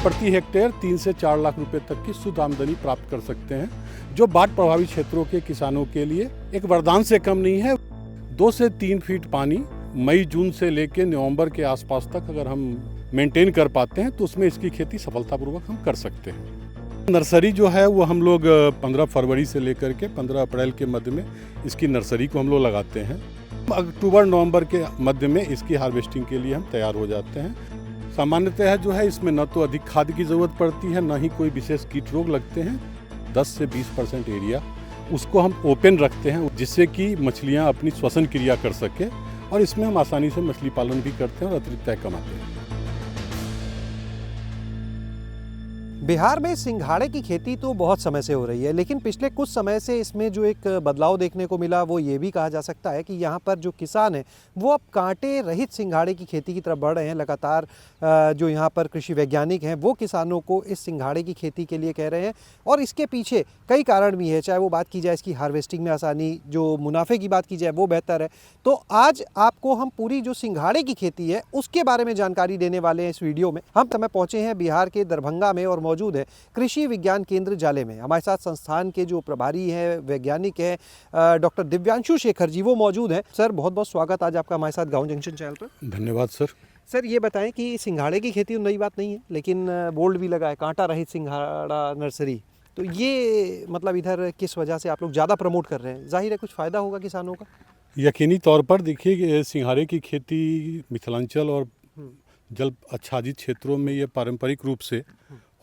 प्रति हेक्टेयर 3 से 4 लाख रुपए तक की शुद्ध आमदनी प्राप्त कर सकते हैं, जो बाढ़ प्रभावित क्षेत्रों के किसानों के लिए एक वरदान से कम नहीं है। 2 से 3 फीट पानी मई जून से लेकर नवंबर के आसपास तक अगर हम मेंटेन कर पाते हैं तो उसमें इसकी खेती सफलतापूर्वक हम कर सकते हैं। नर्सरी जो है वो हम लोग 15 फरवरी से लेकर के 15 अप्रैल के मध्य में इसकी नर्सरी को हम लोग लगाते हैं। अक्टूबर नवंबर के मध्य में इसकी हार्वेस्टिंग के लिए हम तैयार हो जाते हैं। सामान्यतः जो है इसमें न तो अधिक खाद की ज़रूरत पड़ती है, न ही कोई विशेष कीट रोग लगते हैं। 10 से 20% एरिया उसको हम ओपन रखते हैं, जिससे कि मछलियाँ अपनी श्वसन क्रिया कर सके, और इसमें हम आसानी से मछली पालन भी करते हैं और अतिरिक्त आय कमाते हैं। बिहार में सिंघाड़े की खेती तो बहुत समय से हो रही है, लेकिन पिछले कुछ समय से इसमें जो एक बदलाव देखने को मिला वो ये भी कहा जा सकता है कि यहाँ पर जो किसान हैं वो अब कांटे रहित सिंघाड़े की खेती की तरफ बढ़ रहे हैं। लगातार जो यहाँ पर कृषि वैज्ञानिक हैं वो किसानों को इस सिंघाड़े की खेती के लिए कह रहे हैं, और इसके पीछे कई कारण भी है। चाहे वो बात की जाए इसकी हार्वेस्टिंग में आसानी, जो मुनाफे की बात की जाए वो बेहतर है। तो आज आपको हम पूरी जो सिंघाड़े की खेती है उसके बारे में जानकारी देने वाले हैं इस वीडियो में। हम समय पहुँचे हैं बिहार के दरभंगा में और मौजूद है कृषि विज्ञान केंद्र जाले में। हमारे साथ संस्थान के जो प्रभारी हैं, वैज्ञानिक हैं, डॉक्टर दिव्यांशु शेखर जी, वो मौजूद हैं। सर, बहुत बहुत स्वागत आज आपका हमारे साथ गांव जंक्शन चैनल पर। धन्यवाद सर। सर, ये बताएं कि सिंघाड़े की खेती नई बात नहीं है, लेकिन बोर्ड भी लगा है कांटा रहित सिंघाड़ा नर्सरी। तो ये मतलब इधर किस वजह से आप लोग ज़्यादा प्रमोट कर रहे हैं? जाहिर है कुछ फ़ायदा होगा किसानों का। यकीनी तौर पर देखिए, सिंघाड़े की खेती मिथिलांचल और जल आच्छादित क्षेत्रों में ये पारंपरिक रूप से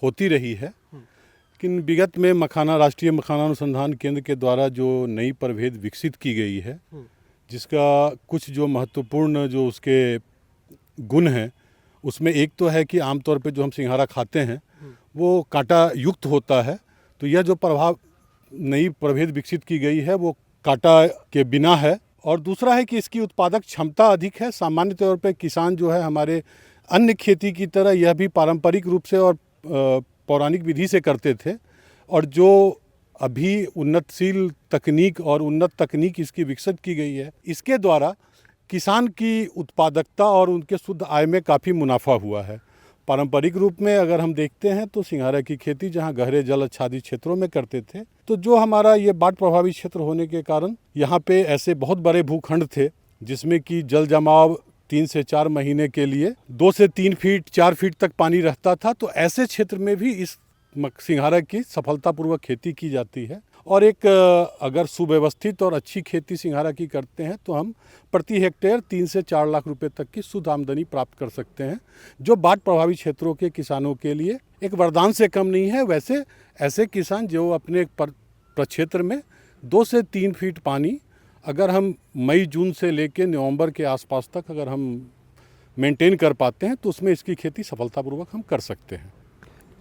होती रही है, लेकिन विगत में राष्ट्रीय मखाना अनुसंधान केंद्र के द्वारा जो नई प्रभेद विकसित की गई है, जिसका कुछ जो महत्वपूर्ण जो उसके गुण हैं, उसमें एक तो है कि आमतौर पे जो हम सिंघाड़ा खाते हैं वो कांटा युक्त होता है। तो यह जो नई प्रभेद विकसित की गई है वो कांटा के बिना है। और दूसरा है कि इसकी उत्पादक क्षमता अधिक है। सामान्य तौर पे किसान जो है हमारे अन्य खेती की तरह यह भी पारंपरिक रूप से और पौराणिक विधि से करते थे, और जो अभी उन्नतशील तकनीक और उन्नत तकनीक इसकी विकसित की गई है, इसके द्वारा किसान की उत्पादकता और उनके शुद्ध आय में काफ़ी मुनाफा हुआ है। पारंपरिक रूप में अगर हम देखते हैं तो सिंघाड़ा की खेती जहां गहरे जल आच्छादित क्षेत्रों में करते थे, तो जो हमारा ये बाढ़ प्रभावित क्षेत्र होने के कारण यहाँ पे ऐसे बहुत बड़े भूखंड थे जिसमें कि जल जमाव 3 से 4 महीने के लिए 2 से 3 फीट 4 फीट तक पानी रहता था। तो ऐसे क्षेत्र में भी इस सिंघाड़ा की सफलतापूर्वक खेती की जाती है। और एक अगर सुव्यवस्थित और अच्छी खेती सिंघाड़ा की करते हैं तो हम प्रति हेक्टेयर 3 से 4 लाख रुपए तक की शुद्ध आमदनी प्राप्त कर सकते हैं, जो बाढ़ प्रभावित क्षेत्रों के किसानों के लिए एक वरदान से कम नहीं है। वैसे ऐसे किसान जो अपने प्रक्षेत्र में 2 से 3 फीट पानी अगर हम मई जून से लेकर नवंबर के आसपास तक अगर हम मेंटेन कर पाते हैं तो उसमें इसकी खेती सफलतापूर्वक हम कर सकते हैं।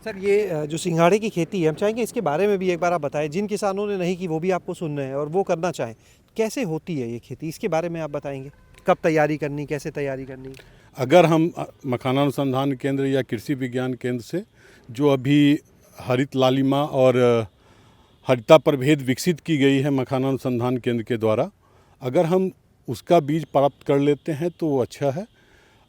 सर, ये जो सिंघाड़े की खेती है, हम चाहेंगे इसके बारे में भी एक बार आप बताएं। जिन किसानों ने नहीं की वो भी आपको सुन रहे हैं और वो करना चाहें, कैसे होती है ये खेती, इसके बारे में आप बताएंगे। कब तैयारी करनी, कैसे तैयारी करनी? अगर हम मखाना अनुसंधान केंद्र या कृषि विज्ञान केंद्र से जो अभी हरित लालिमा और हरिता प्रभेद विकसित की गई है मखाना अनुसंधान केंद्र के द्वारा, अगर हम उसका बीज प्राप्त कर लेते हैं तो वो अच्छा है।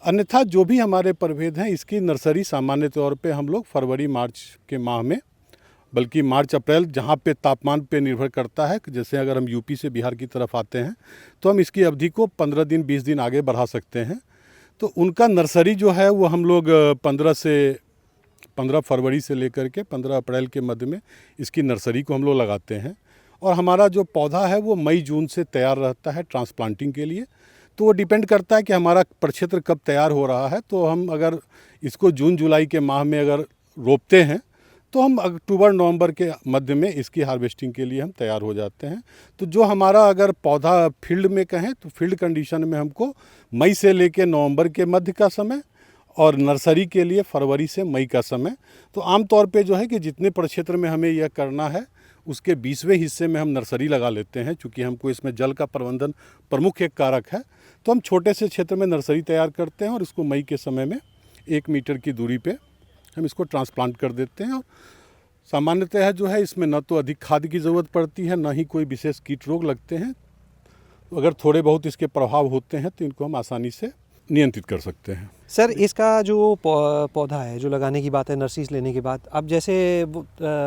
अन्यथा जो भी हमारे प्रभेद हैं इसकी नर्सरी सामान्य तौर पे हम लोग फरवरी मार्च के माह में, बल्कि मार्च अप्रैल, जहाँ पे तापमान पे निर्भर करता है, जैसे अगर हम यूपी से बिहार की तरफ आते हैं तो हम इसकी अवधि को 15 दिन 20 दिन आगे बढ़ा सकते हैं। तो उनका नर्सरी जो है वो हम लोग 15 फरवरी से लेकर के 15 अप्रैल के मध्य में इसकी नर्सरी को हम लोग लगाते हैं। और हमारा जो पौधा है वो मई जून से तैयार रहता है ट्रांसप्लांटिंग के लिए। तो वो डिपेंड करता है कि हमारा प्रक्षेत्र कब तैयार हो रहा है। तो हम अगर इसको जून जुलाई के माह में अगर रोपते हैं तो हम अक्टूबर नवंबर के मध्य में इसकी हार्वेस्टिंग के लिए हम तैयार हो जाते हैं। तो जो हमारा अगर पौधा फील्ड में कहें तो फील्ड कंडीशन में हमको मई से लेकर नवंबर के मध्य का समय, और नर्सरी के लिए फरवरी से मई का समय। तो आमतौर पे जो है कि जितने प्रक्षेत्र में हमें यह करना है उसके 20वें हिस्से में हम नर्सरी लगा लेते हैं, चूँकि हमको इसमें जल का प्रबंधन प्रमुख एक कारक है। तो हम छोटे से क्षेत्र में नर्सरी तैयार करते हैं और इसको मई के समय में 1 मीटर की दूरी पे हम इसको ट्रांसप्लांट कर देते हैं। और सामान्यतः जो है इसमें न तो अधिक खाद की ज़रूरत पड़ती है, न ही कोई विशेष कीट रोग लगते हैं। अगर थोड़े बहुत इसके प्रभाव होते हैं तो इनको हम आसानी से नियंत्रित कर सकते हैं। सर इसका जो पौधा है जो लगाने की बात है नर्सरीज लेने के बाद, अब जैसे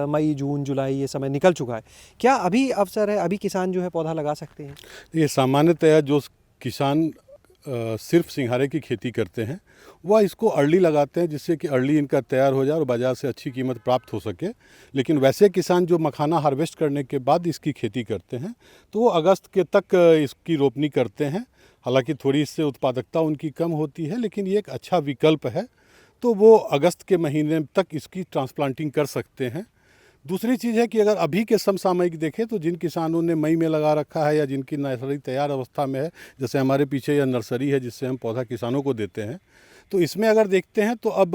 मई जून जुलाई ये समय निकल चुका है, क्या अभी अवसर है, अभी किसान जो है पौधा लगा सकते हैं? ये सामान्यतया जो किसान सिर्फ सिंघाड़े की खेती करते हैं वह इसको अर्ली लगाते हैं, जिससे कि अर्ली इनका तैयार हो जाए और बाज़ार से अच्छी कीमत प्राप्त हो सके। लेकिन वैसे किसान जो मखाना हार्वेस्ट करने के बाद इसकी खेती करते हैं तो वो अगस्त के तक इसकी रोपनी करते हैं। हालांकि थोड़ी इससे उत्पादकता उनकी कम होती है, लेकिन ये एक अच्छा विकल्प है, तो वो अगस्त के महीने तक इसकी ट्रांसप्लांटिंग कर सकते हैं। दूसरी चीज़ है कि अगर अभी के समसामयिक देखें तो जिन किसानों ने मई में लगा रखा है या जिनकी नर्सरी तैयार अवस्था में है, जैसे हमारे पीछे यह नर्सरी है जिससे हम पौधा किसानों को देते हैं, तो इसमें अगर देखते हैं तो अब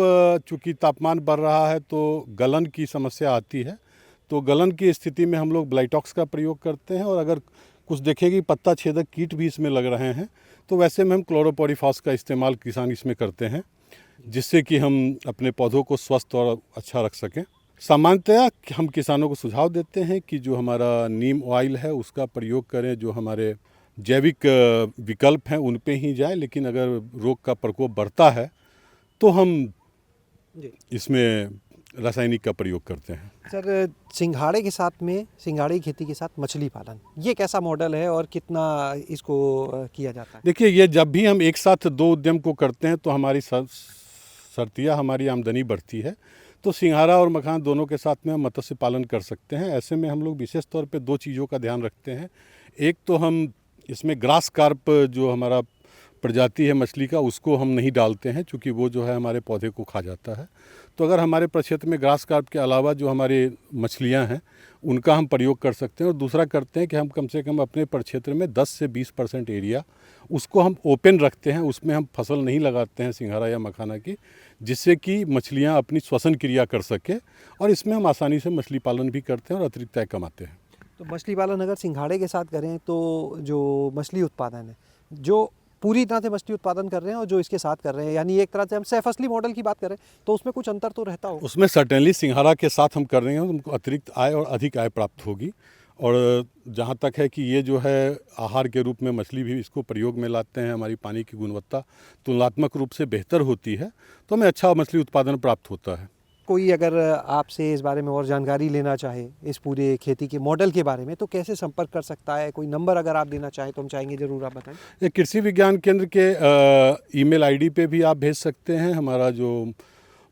चूँकि तापमान बढ़ रहा है तो गलन की समस्या आती है। तो गलन की स्थिति में हम लोग ब्लाइटॉक्स का प्रयोग करते हैं, और अगर कुछ देखें कि पत्ता छेदक कीट भी इसमें लग रहे हैं तो वैसे में हम क्लोरोपोरिफॉस का इस्तेमाल किसान इसमें करते हैं, जिससे कि हम अपने पौधों को स्वस्थ और अच्छा रख सकें। सामान्यतया हम किसानों को सुझाव देते हैं कि जो हमारा नीम ऑयल है उसका प्रयोग करें, जो हमारे जैविक विकल्प हैं उन पे ही जाए। लेकिन अगर रोग का प्रकोप बढ़ता है तो हम इसमें रासायनिक का प्रयोग करते हैं। सर सिंघाड़े के साथ में, सिंघाड़े की खेती के साथ मछली पालन, ये कैसा मॉडल है और कितना इसको किया जाता है? देखिए, ये जब भी हम एक साथ दो उद्यम को करते हैं तो हमारी शर्तिया हमारी आमदनी बढ़ती है। तो सिंघाड़ा और मखान दोनों के साथ में हम मत्स्य पालन कर सकते हैं। ऐसे में हम लोग विशेष तौर पे दो चीज़ों का ध्यान रखते हैं। एक तो हम इसमें ग्रास कार्प जो हमारा प्रजाति है मछली का, उसको हम नहीं डालते हैं, क्योंकि वो जो है हमारे पौधे को खा जाता है। तो अगर हमारे प्रक्षेत्र में ग्रास कार्प के अलावा जो हमारे मछलियां हैं उनका हम प्रयोग कर सकते हैं। और दूसरा करते हैं कि हम कम से कम अपने प्रक्षेत्र में 10 से 20% एरिया उसको हम ओपन रखते हैं, उसमें हम फसल नहीं लगाते हैं सिंघाड़ा या मखाना की, जिससे कि मछलियाँ अपनी श्वसन क्रिया कर सके। और इसमें हम आसानी से मछली पालन भी करते हैं और अतिरिक्त आय कमाते हैं। तो मछली पालन अगर सिंघाड़े के साथ करें तो जो मछली उत्पादन है, जो पूरी तरह से मछली उत्पादन कर रहे हैं और जो इसके साथ कर रहे हैं, यानी एक तरह से हम सहफसली मॉडल की बात करें तो उसमें कुछ अंतर तो रहता हो? उसमें सर्टेनली सिंघाड़ा के साथ हम कर रहे हैं, उनको अतिरिक्त आय और अधिक आय प्राप्त होगी। और जहाँ तक है कि ये जो है आहार के रूप में मछली भी इसको प्रयोग में लाते हैं, हमारी पानी की गुणवत्ता तुलनात्मक रूप से बेहतर होती है, तो हमें अच्छा मछली उत्पादन प्राप्त होता है। कोई अगर आपसे इस बारे में और जानकारी लेना चाहे इस पूरे खेती के मॉडल के बारे में तो कैसे संपर्क कर सकता है? कोई नंबर अगर आप देना चाहें तो हम चाहेंगे ज़रूर आप बताएं। ये कृषि विज्ञान केंद्र के ईमेल आईडी पे भी आप भेज सकते हैं। हमारा जो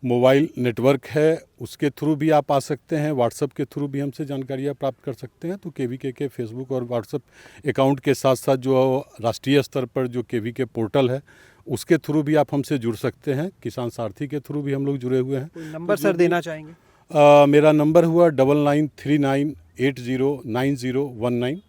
मोबाइल नेटवर्क है उसके थ्रू भी आप आ सकते हैं। व्हाट्सएप के थ्रू भी हमसे जानकारियाँ प्राप्त कर सकते हैं। तो केवीके के फेसबुक और व्हाट्सएप अकाउंट के साथ साथ जो राष्ट्रीय स्तर पर जो केवीके पोर्टल है उसके थ्रू भी आप हमसे जुड़ सकते हैं। किसान सारथी के थ्रू भी हम लोग जुड़े हुए हैं। कोई नंबर सर देना चाहेंगे? मेरा नंबर हुआ 9939809019।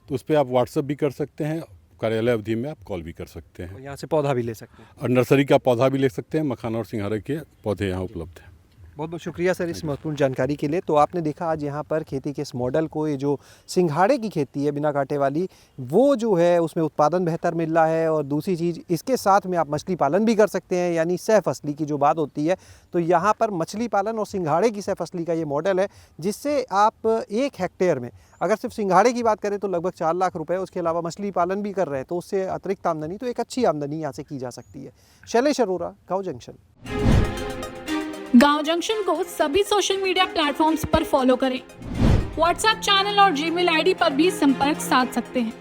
तो उस पर आप व्हाट्सएप भी कर सकते हैं, कार्यालय अवधि में आप कॉल भी कर सकते हैं। यहाँ से पौधा भी ले सकते हैं और नर्सरी का पौधा भी ले सकते हैं। मखाना और सिंघाड़े के पौधे यहाँ उपलब्ध हैं। बहुत बहुत शुक्रिया सर इस महत्वपूर्ण जानकारी के लिए। तो आपने देखा आज यहाँ पर खेती के इस मॉडल को, ये जो सिंघाड़े की खेती है बिना कांटे वाली, वो जो है उसमें उत्पादन बेहतर मिल रहा है। और दूसरी चीज़, इसके साथ में आप मछली पालन भी कर सकते हैं, यानी सहफसली की जो बात होती है। तो यहाँ पर मछली पालन और सिंघाड़े की सहफसली का ये मॉडल है, जिससे आप 1 हेक्टेयर में अगर सिर्फ सिंघाड़े की बात करें तो लगभग 4 लाख रुपए, उसके अलावा मछली पालन भी कर रहे हैं तो उससे अतिरिक्त आमदनी, तो एक अच्छी आमदनी यहाँ से की जा सकती है। शैलेश अरोरा, गाँव जंक्शन। गांव जंक्शन को सभी सोशल मीडिया प्लेटफॉर्म्स पर फॉलो करें। व्हाट्सएप चैनल और जीमेल आईडी पर भी संपर्क साध सकते हैं।